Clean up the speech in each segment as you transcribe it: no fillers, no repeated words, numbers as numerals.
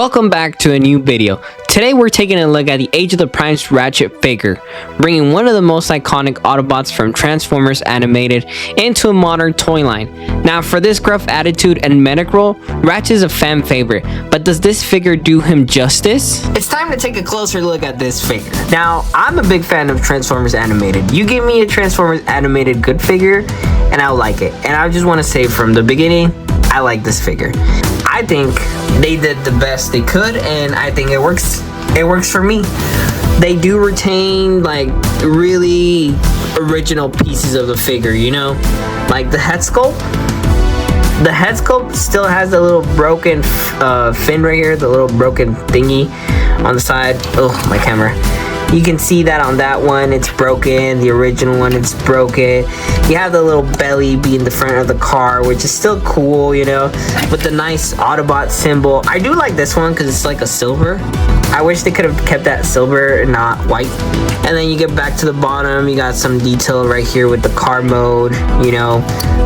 Welcome back to a new video. Today we're taking a look at the Age of the Primes Ratchet figure, bringing one of the most iconic Autobots from Transformers animated into a modern toy line. Now for this gruff attitude and medic role, Ratchet is a fan favorite, but does this figure do him justice? It's time to take a closer look at this figure. Now I'm a big fan of Transformers animated. You give me a Transformers animated good figure and I'll like it. And I just want to say from the beginning, I like this figure. I think they did the best they could, and I think it works. It works for me. They do retain like really original pieces of the figure, you know, like the head sculpt. The head sculpt still has the little broken fin right here, the little broken thingy on the side. Oh, my camera. You can see that on that one, it's broken. The original one, it's broken. You have the little belly be in the front of the car, which is still cool, you know, with the nice Autobot symbol. I do like this one because it's like a silver. I wish they could have kept that silver and not white. And then you get back to the bottom, you got some detail right here with the car mode, you know.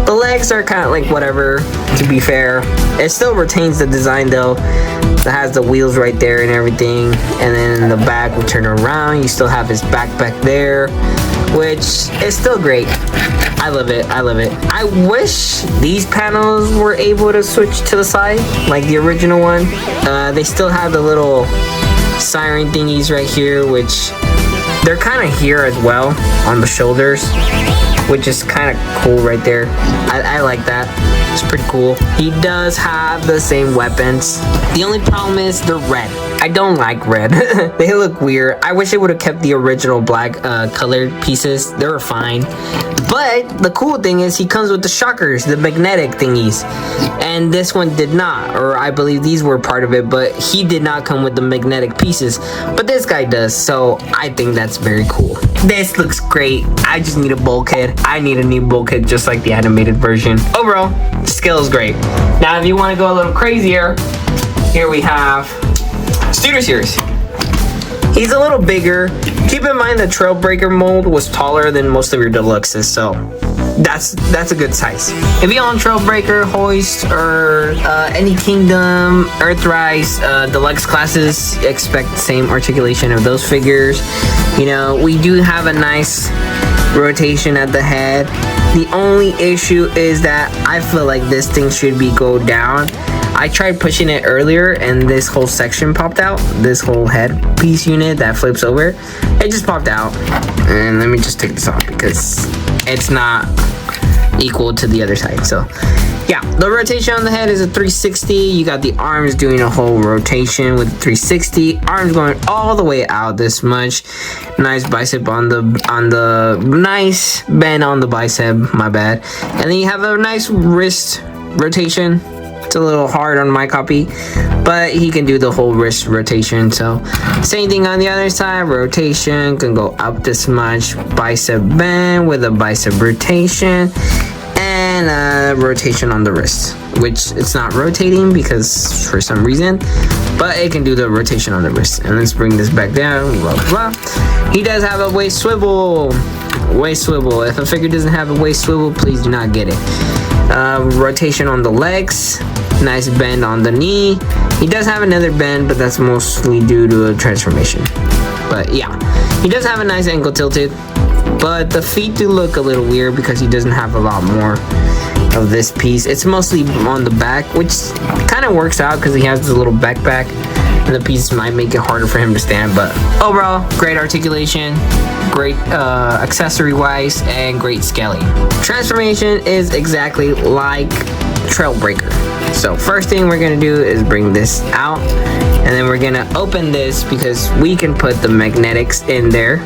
The legs are kind of like whatever, to be fair. It still retains the design though. It has the wheels right there and everything. And then in the back, we turn around, you still have his backpack there, which is still great. I love it. I love it. I wish these panels were able to switch to the side like the original one. They still have the little siren thingies right here, which they're kind of here as well on the shoulders, which is kind of cool right there. I like that. It's pretty cool. He does have the same weapons. The only problem is they're red. I don't like red. They look weird. I wish they would have kept the original black colored pieces. They were fine. But the cool thing is he comes with the shockers, the magnetic thingies. And this one did not. Or I believe these were part of it, but he did not come with the magnetic pieces. But this guy does, so I think that's very cool. This looks great. I just need a bulkhead. I need a new bulkhead just like the animated version. Overall, scale is great. Now if you want to go a little crazier, here we have Studio Series. He's a little bigger. Keep in mind the Trailbreaker mold was taller than most of your deluxes, so that's a good size. If you own Trailbreaker, Hoist, or any Kingdom, Earthrise, deluxe classes, expect the same articulation of those figures. You know, we do have a nice rotation at the head. The only issue is that I feel like this thing should go down. I tried pushing it earlier and this whole section popped out. This whole head piece unit that flips over, it just popped out. And let me just take this off because it's not equal to the other side. So yeah, the rotation on the head is a 360. You got the arms doing a whole rotation with 360. Arms going all the way out this much. Nice bicep on the nice bend on the bicep, my bad. And then you have a nice wrist rotation. It's a little hard on my copy, but he can do the whole wrist rotation. So same thing on the other side, rotation can go up this much, bicep bend with a bicep rotation, and a rotation on the wrist, which it's not rotating because for some reason, but it can do the rotation on the wrist. And let's bring this back down, blah blah blah. He does have a waist swivel. If a figure doesn't have a waist swivel, please do not get it. Rotation on the legs, nice bend on the knee. He does have another bend, but that's mostly due to a transformation. But yeah, he does have a nice ankle tilted, but the feet do look a little weird because he doesn't have a lot more of this piece. It's mostly on the back, which kind of works out because he has this little backpack, and the piece might make it harder for him to stand. But overall, great articulation, great accessory wise, and great scaling. Transformation is exactly like Trailbreaker. So first thing we're gonna do is bring this out, and then we're gonna open this because we can put the magnetics in there.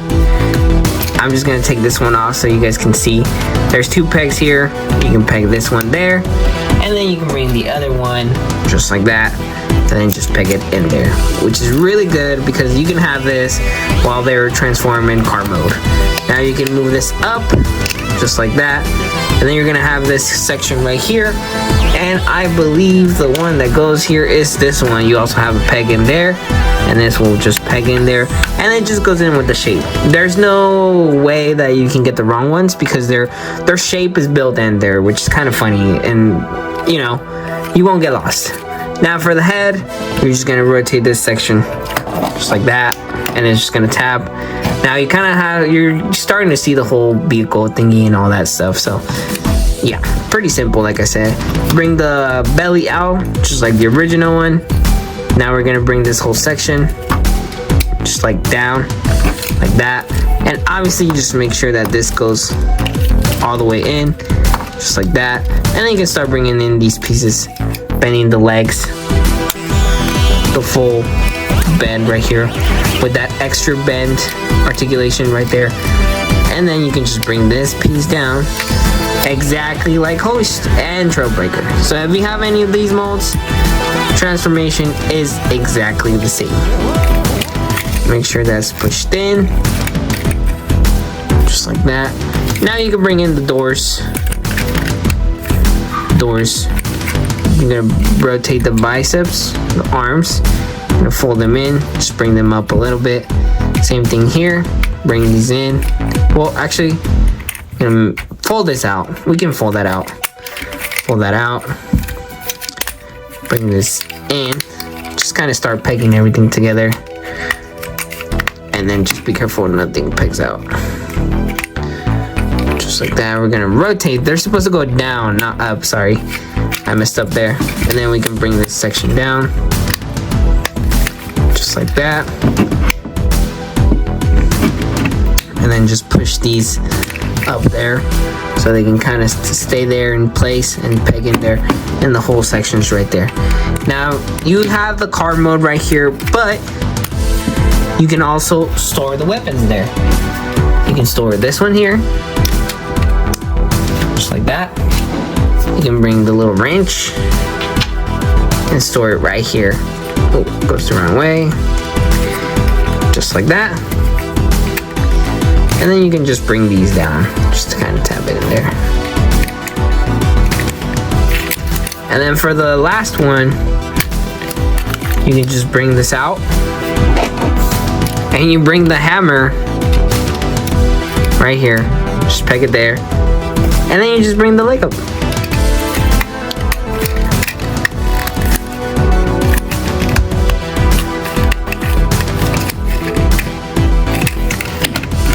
I'm just gonna take this one off so you guys can see. There's two pegs here. You can peg this one there, and then you can bring the other one just like that, and then just peg it in there, which is really good because you can have this while they're transforming car mode. Now you can move this up just like that, and then you're gonna have this section right here, and I believe the one that goes here is this one. You also have a peg in there, and this will just peg in there, and it just goes in with the shape. There's no way that you can get the wrong ones because their shape is built in there, which is kind of funny, and you know, you won't get lost. Now for the head, you're just gonna rotate this section just like that, and it's just gonna tap. Now you kind of you're starting to see the whole vehicle thingy and all that stuff. So yeah, pretty simple, like I said. Bring the belly out, just like the original one. Now we're gonna bring this whole section just like down, like that. And obviously you just make sure that this goes all the way in, just like that. And then you can start bringing in these pieces, bending the legs, the full bend right here with that extra bend articulation right there. And then you can just bring this piece down exactly like Host and Trailbreaker. So if you have any of these molds, transformation is exactly the same. Make sure that's pushed in, just like that. Now you can bring in the doors. You're gonna rotate the biceps, the arms. You're gonna fold them in, just bring them up a little bit. Same thing here, bring these in. Well, actually, I'm gonna fold this out. We can fold that out. Fold that out. Bring this in. Just kind of start pegging everything together. And then just be careful nothing pegs out. Just like that. We're gonna rotate. They're supposed to go down, not up. Sorry, I messed up there. And then we can bring this section down, just like that. And then just push these up there so they can kind of stay there in place and peg in there. And the whole section's right there. Now you have the car mode right here, but you can also store the weapons there. You can store this one here, just like that. You can bring the little wrench and store it right here. Oh, goes the wrong way. Just like that. And then you can just bring these down, just to kind of tap it in there. And then for the last one, you can just bring this out. And you bring the hammer right here, just peg it there, and then you just bring the leg up.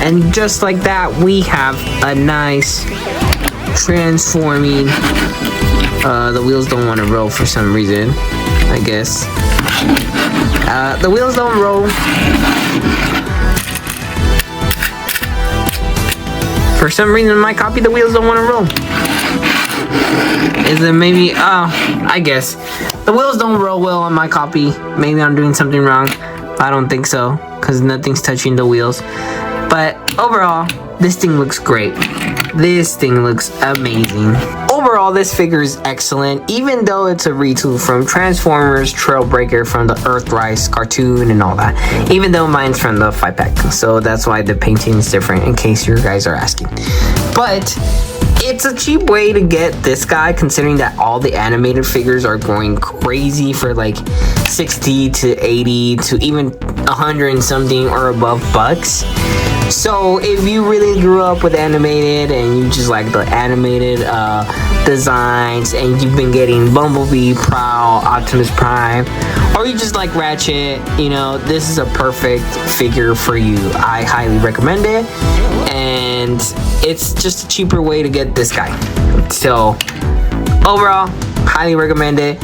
And just like that, we have a nice transforming. The wheels don't want to roll for some reason, I guess. The wheels don't roll. For some reason, my copy, the wheels don't want to roll. Is it maybe, I guess. The wheels don't roll well on my copy. Maybe I'm doing something wrong. I don't think so, because nothing's touching the wheels. But overall, this thing looks great. This thing looks amazing. Overall, this figure is excellent, even though it's a retool from Transformers, Trailbreaker, from the Earthrise cartoon and all that. Even though mine's from the 5-pack, so that's why the painting is different, in case you guys are asking. But it's a cheap way to get this guy, considering that all the animated figures are going crazy for like 60 to 80 to even 100 and something or above bucks. So if you really grew up with animated and you just like the animated designs, and you've been getting Bumblebee, Prowl, Optimus Prime, or you just like Ratchet, you know, this is a perfect figure for you. I highly recommend it, and it's just a cheaper way to get this guy. So overall, highly recommend it.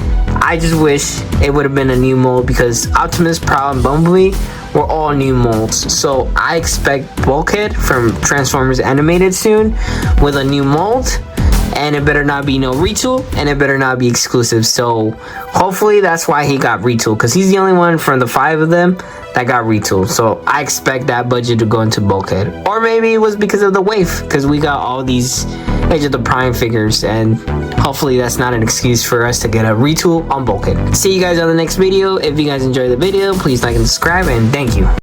I just wish it would have been a new mold, because Optimus, Prowl, and Bumblebee were all new molds. So I expect Bulkhead from Transformers Animated soon with a new mold, and it better not be no retool, and it better not be exclusive. So hopefully that's why he got retool, because he's the only one from the 5 of them that got retooled. So I expect that budget to go into Bulkhead, or maybe it was because of the wave, because we got all these Age of the Prime figures, and hopefully that's not an excuse for us to get a retool on Bulkhead. See you guys on the next video. If you guys enjoyed the video, please like and subscribe, and thank you.